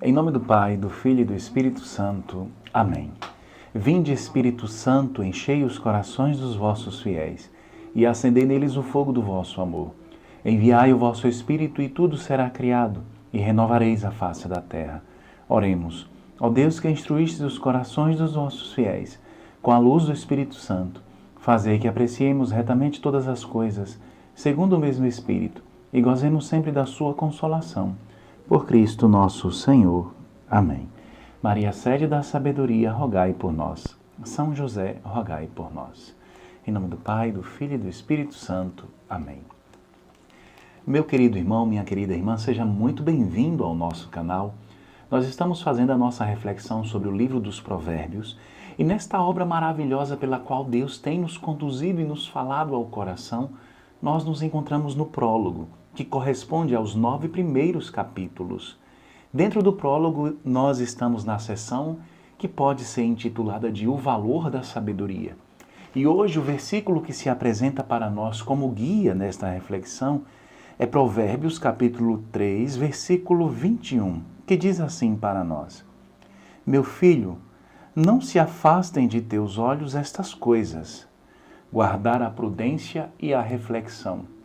Em nome do Pai, do Filho e do Espírito Santo. Amém. Vinde, Espírito Santo, enchei os corações dos vossos fiéis e acendei neles o fogo do vosso amor. Enviai o vosso Espírito e tudo será criado e renovareis a face da terra. Oremos. Ó Deus que instruístes os corações dos vossos fiéis com a luz do Espírito Santo, fazei que apreciemos retamente todas as coisas, segundo o mesmo Espírito, e gozemos sempre da sua consolação. Por Cristo nosso Senhor. Amém. Maria, sede da sabedoria, rogai por nós. São José, rogai por nós. Em nome do Pai, do Filho e do Espírito Santo. Amém. Meu querido irmão, minha querida irmã, seja muito bem-vindo ao nosso canal. Nós estamos fazendo a nossa reflexão sobre o livro dos Provérbios e nesta obra maravilhosa pela qual Deus tem nos conduzido e nos falado ao coração, nós nos encontramos no prólogo, que corresponde aos 9 primeiros capítulos. Dentro do prólogo, nós estamos na seção que pode ser intitulada de O Valor da Sabedoria. E hoje o versículo que se apresenta para nós como guia nesta reflexão é Provérbios capítulo 3, versículo 21, que diz assim para nós: Meu filho, não se afastem de teus olhos estas coisas, guardar a prudência e a reflexão.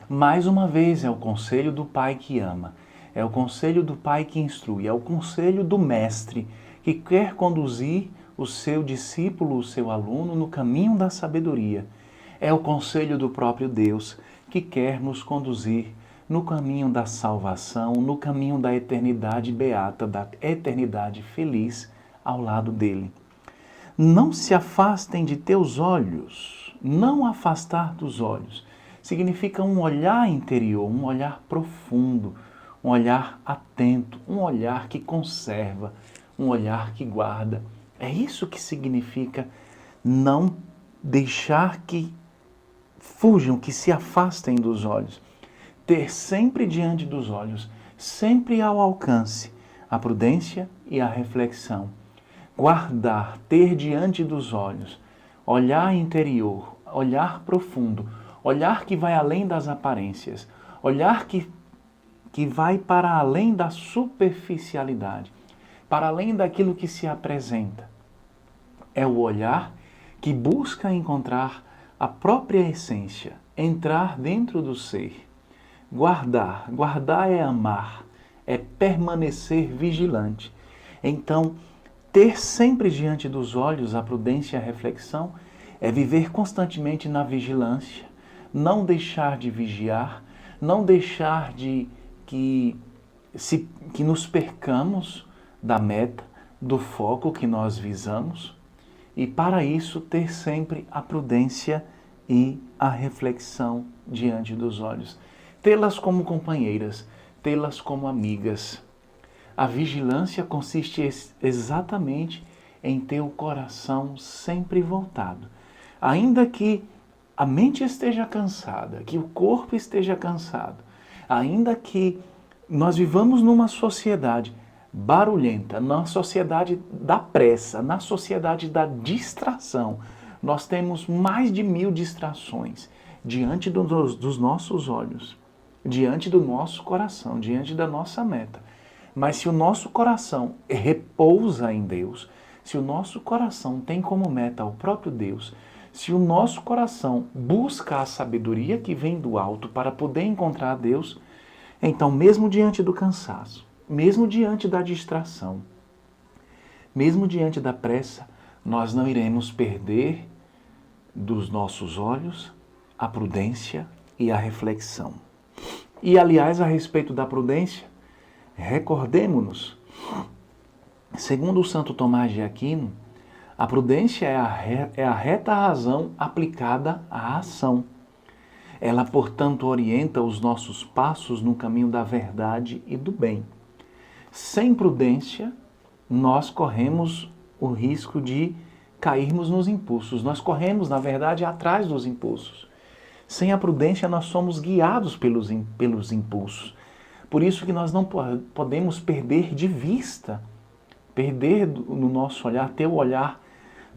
Mais uma vez, é o conselho do pai que ama, é o conselho do pai que instrui, é o conselho do mestre que quer conduzir o seu discípulo, o seu aluno, no caminho da sabedoria. É o conselho do próprio Deus que quer nos conduzir no caminho da salvação, no caminho da eternidade beata, da eternidade feliz ao lado dele. Não se afastem de teus olhos, não afastar dos olhos. Significa um olhar interior, um olhar profundo, um olhar atento, um olhar que conserva, um olhar que guarda. É isso que significa não deixar que fujam, que se afastem dos olhos. Ter sempre diante dos olhos, sempre ao alcance, a prudência e a reflexão. Guardar, ter diante dos olhos, olhar interior, olhar profundo, olhar que vai além das aparências, olhar que vai para além da superficialidade, para além daquilo que se apresenta. É o olhar que busca encontrar a própria essência, entrar dentro do ser. Guardar é amar, é permanecer vigilante. Então, ter sempre diante dos olhos a prudência e a reflexão é viver constantemente na vigilância, não deixar de vigiar, não deixar de que nos percamos da meta, do foco que nós visamos, e para isso ter sempre a prudência e a reflexão diante dos olhos. Tê-las como companheiras, tê-las como amigas. A vigilância consiste exatamente em ter o coração sempre voltado. Ainda que a mente esteja cansada, que o corpo esteja cansado, ainda que nós vivamos numa sociedade barulhenta, na sociedade da pressa, na sociedade da distração, nós temos mais de 1000 distrações diante dos nossos olhos, diante do nosso coração, diante da nossa meta. Mas se o nosso coração repousa em Deus, se o nosso coração tem como meta o próprio Deus, se o nosso coração busca a sabedoria que vem do alto para poder encontrar Deus, então mesmo diante do cansaço, mesmo diante da distração, mesmo diante da pressa, nós não iremos perder dos nossos olhos a prudência e a reflexão. E aliás, a respeito da prudência, recordemo-nos, segundo o Santo Tomás de Aquino, a prudência é a reta razão aplicada à ação. Ela, portanto, orienta os nossos passos no caminho da verdade e do bem. Sem prudência, nós corremos o risco de cairmos nos impulsos. Nós corremos, na verdade, atrás dos impulsos. Sem a prudência, nós somos guiados pelos impulsos. Por isso que nós não podemos perder de vista, perder no nosso olhar, ter o olhar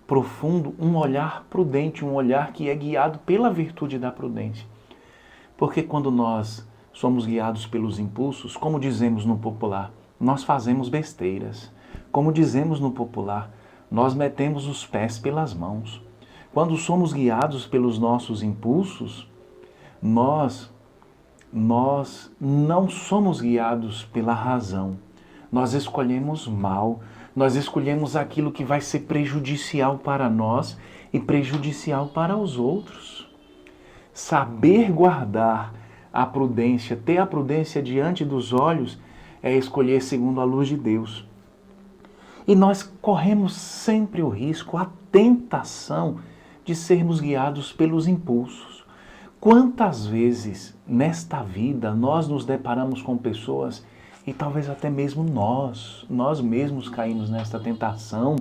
profundo, um olhar prudente, um olhar que é guiado pela virtude da prudência. Porque quando nós somos guiados pelos impulsos, como dizemos no popular, nós fazemos besteiras. Como dizemos no popular, nós metemos os pés pelas mãos. Quando somos guiados pelos nossos impulsos, nós não somos guiados pela razão. Nós escolhemos mal, nós escolhemos aquilo que vai ser prejudicial para nós e prejudicial para os outros. Saber guardar a prudência, ter a prudência diante dos olhos, é escolher segundo a luz de Deus. E nós corremos sempre o risco, a tentação de sermos guiados pelos impulsos. Quantas vezes nesta vida nós nos deparamos com pessoas e talvez até mesmo nós mesmos caímos nesta tentação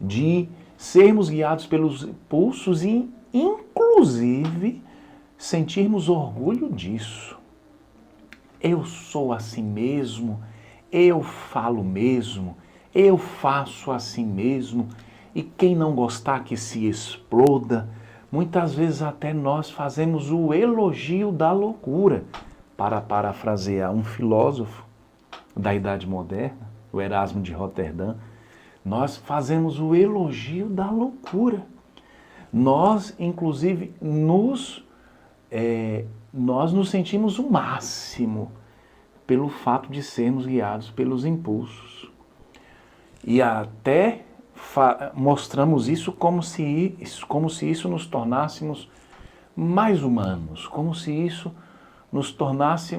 de sermos guiados pelos impulsos e, inclusive, sentirmos orgulho disso. Eu sou assim mesmo, eu falo mesmo, eu faço assim mesmo, e quem não gostar que se exploda. Muitas vezes até nós fazemos o elogio da loucura, para parafrasear um filósofo da Idade Moderna, o Erasmo de Roterdã. Nós fazemos o elogio da loucura. Nós, inclusive, nós nos sentimos o máximo pelo fato de sermos guiados pelos impulsos. E até mostramos isso como se isso nos tornássemos mais humanos, como se isso nos tornasse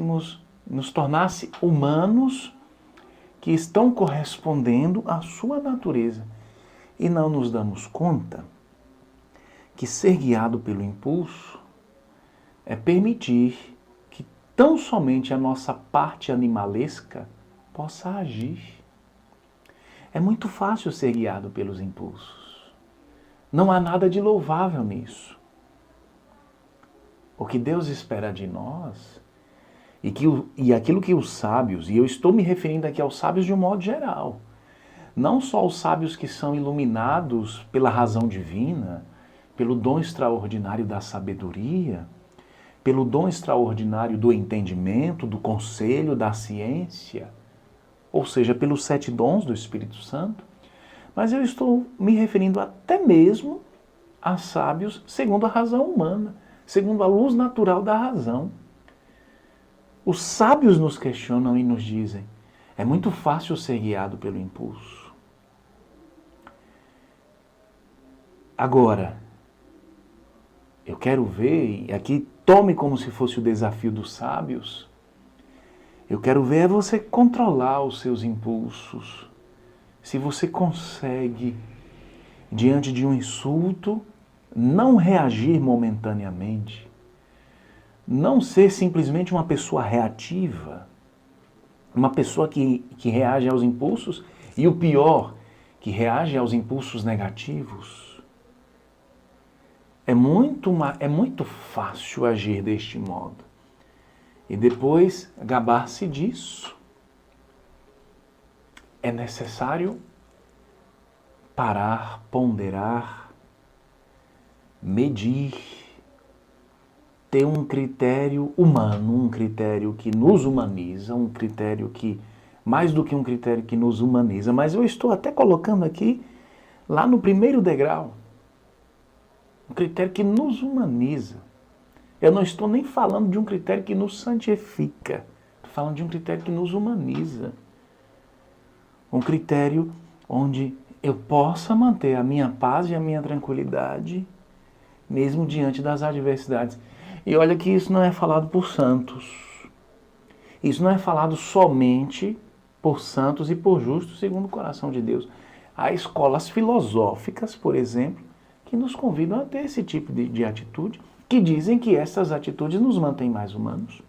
humanos que estão correspondendo à sua natureza. E não nos damos conta que ser guiado pelo impulso é permitir que tão somente a nossa parte animalesca possa agir. É muito fácil ser guiado pelos impulsos. Não há nada de louvável nisso. O que Deus espera de nós, e aquilo que os sábios, e eu estou me referindo aqui aos sábios de um modo geral, não só os sábios que são iluminados pela razão divina, pelo dom extraordinário da sabedoria, pelo dom extraordinário do entendimento, do conselho, da ciência, ou seja, pelos 7 dons do Espírito Santo, mas eu estou me referindo até mesmo a sábios segundo a razão humana, segundo a luz natural da razão. Os sábios nos questionam e nos dizem: é muito fácil ser guiado pelo impulso. Agora, eu quero ver, e aqui tome como se fosse o desafio dos sábios, eu quero ver você controlar os seus impulsos. Se você consegue, diante de um insulto, não reagir momentaneamente, não ser simplesmente uma pessoa reativa, uma pessoa que reage aos impulsos, e o pior, que reage aos impulsos negativos. É muito fácil agir deste modo. E depois gabar-se disso. É necessário parar, ponderar, medir, ter um critério humano, um critério que nos humaniza, um critério que, mais do que um critério que nos humaniza, mas eu estou até colocando aqui, lá no primeiro degrau, um critério que nos humaniza. Eu não estou nem falando de um critério que nos santifica, estou falando de um critério que nos humaniza. Um critério onde eu possa manter a minha paz e a minha tranquilidade, mesmo diante das adversidades. E olha que isso não é falado por santos. Isso não é falado somente por santos e por justos, segundo o coração de Deus. Há escolas filosóficas, por exemplo, que nos convidam a ter esse tipo de atitude, que dizem que essas atitudes nos mantêm mais humanos.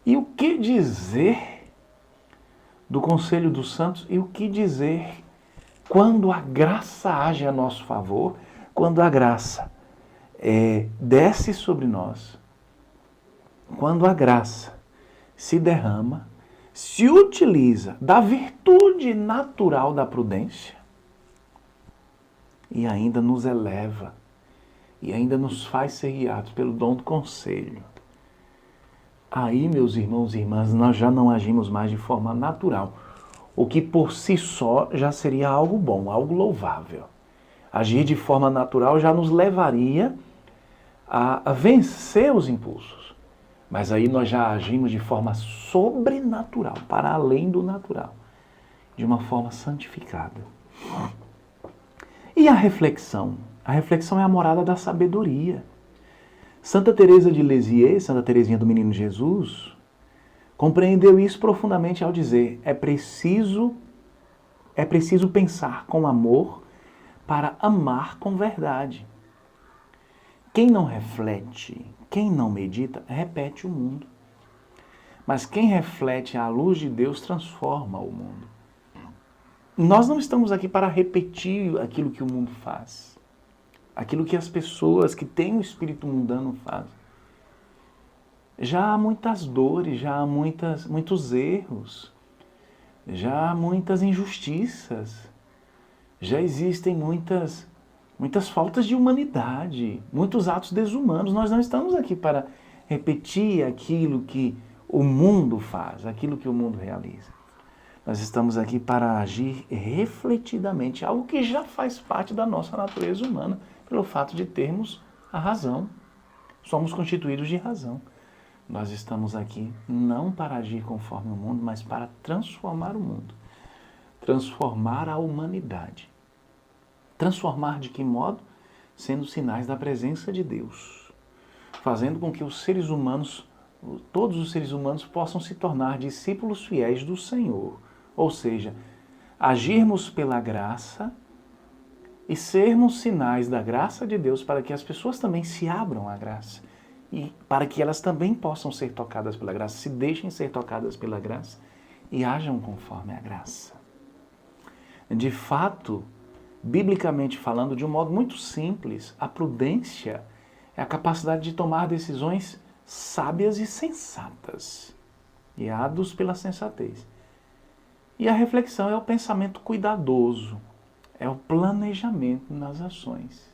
E o que dizer do Conselho dos Santos e o que dizer quando a graça age a nosso favor, quando a graça desce sobre nós, quando a graça se derrama, se utiliza da virtude natural da prudência e ainda nos eleva e ainda nos faz ser guiados pelo dom do conselho. Aí, meus irmãos e irmãs, nós já não agimos mais de forma natural, o que por si só já seria algo bom, algo louvável. Agir de forma natural já nos levaria a vencer os impulsos. Mas aí nós já agimos de forma sobrenatural, para além do natural, de uma forma santificada. E a reflexão? A reflexão é a morada da sabedoria. Santa Teresa de Lisieux, Santa Teresinha do Menino Jesus, compreendeu isso profundamente ao dizer: é preciso pensar com amor para amar com verdade. Quem não reflete, quem não medita, repete o mundo. Mas quem reflete à luz de Deus transforma o mundo. Nós não estamos aqui para repetir aquilo que o mundo faz. Aquilo que as pessoas que têm o espírito mundano fazem. Já há muitas dores, já há muitos erros, já há muitas injustiças, já existem muitas faltas de humanidade, muitos atos desumanos. Nós não estamos aqui para repetir aquilo que o mundo faz, aquilo que o mundo realiza. Nós estamos aqui para agir refletidamente, algo que já faz parte da nossa natureza humana, pelo fato de termos a razão. Somos constituídos de razão. Nós estamos aqui não para agir conforme o mundo, mas para transformar o mundo. Transformar a humanidade. Transformar de que modo? Sendo sinais da presença de Deus. Fazendo com que os seres humanos, todos os seres humanos, possam se tornar discípulos fiéis do Senhor. Ou seja, agirmos pela graça e sermos sinais da graça de Deus para que as pessoas também se abram à graça. E para que elas também possam ser tocadas pela graça, se deixem ser tocadas pela graça e ajam conforme a graça. De fato, biblicamente falando, de um modo muito simples, a prudência é a capacidade de tomar decisões sábias e sensatas, guiados pela sensatez. E a reflexão é o pensamento cuidadoso, é o planejamento nas ações.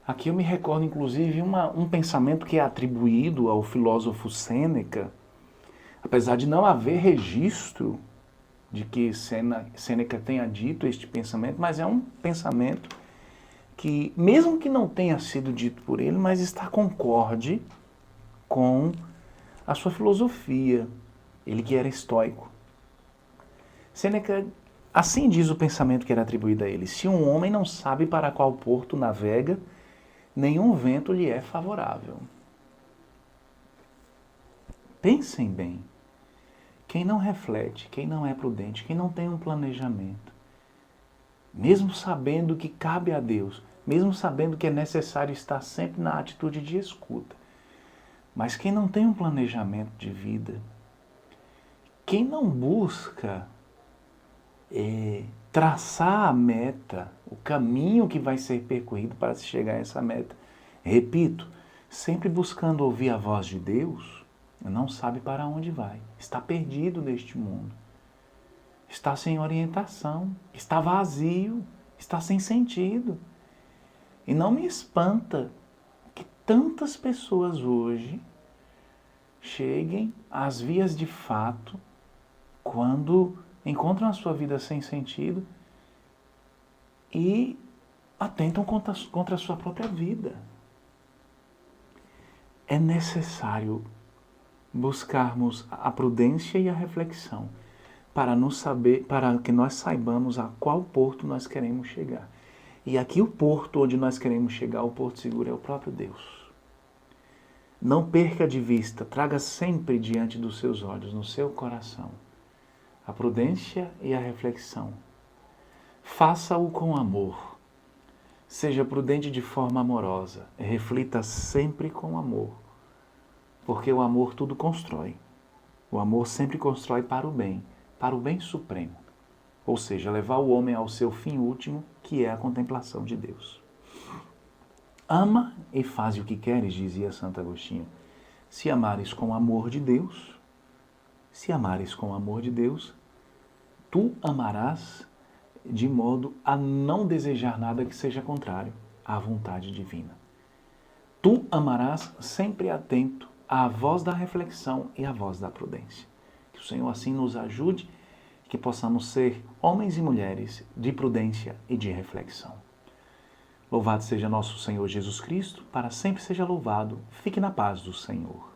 Aqui eu me recordo, inclusive, um pensamento que é atribuído ao filósofo Sêneca, apesar de não haver registro de que Sêneca tenha dito este pensamento, mas é um pensamento que, mesmo que não tenha sido dito por ele, mas está concorde com a sua filosofia, ele que era estoico. Sêneca, assim diz o pensamento que era atribuído a ele: se um homem não sabe para qual porto navega, nenhum vento lhe é favorável. Pensem bem. Quem não reflete, quem não é prudente, quem não tem um planejamento, mesmo sabendo que cabe a Deus, mesmo sabendo que é necessário estar sempre na atitude de escuta, mas quem não tem um planejamento de vida, quem não busca traçar a meta, o caminho que vai ser percorrido para se chegar a essa meta, repito, sempre buscando ouvir a voz de Deus, não sabe para onde vai, está perdido neste mundo, está sem orientação, está vazio, está sem sentido. E não me espanta que tantas pessoas hoje cheguem às vias de fato quando encontram a sua vida sem sentido e atentam contra a sua própria vida. É necessário buscarmos a prudência e a reflexão para que nós saibamos a qual porto nós queremos chegar. E aqui o porto onde nós queremos chegar, o porto seguro, é o próprio Deus. Não perca de vista, traga sempre diante dos seus olhos, no seu coração, a prudência e a reflexão. Faça-o com amor. Seja prudente de forma amorosa. Reflita sempre com amor. Porque o amor tudo constrói. O amor sempre constrói para o bem supremo. Ou seja, levar o homem ao seu fim último, que é a contemplação de Deus. Ama e faz o que queres, dizia Santo Agostinho. Se amares com o amor de Deus, tu amarás de modo a não desejar nada que seja contrário à vontade divina. Tu amarás sempre atento a voz da reflexão e a voz da prudência. Que o Senhor assim nos ajude, que possamos ser homens e mulheres de prudência e de reflexão. Louvado seja nosso Senhor Jesus Cristo, para sempre seja louvado. Fique na paz do Senhor.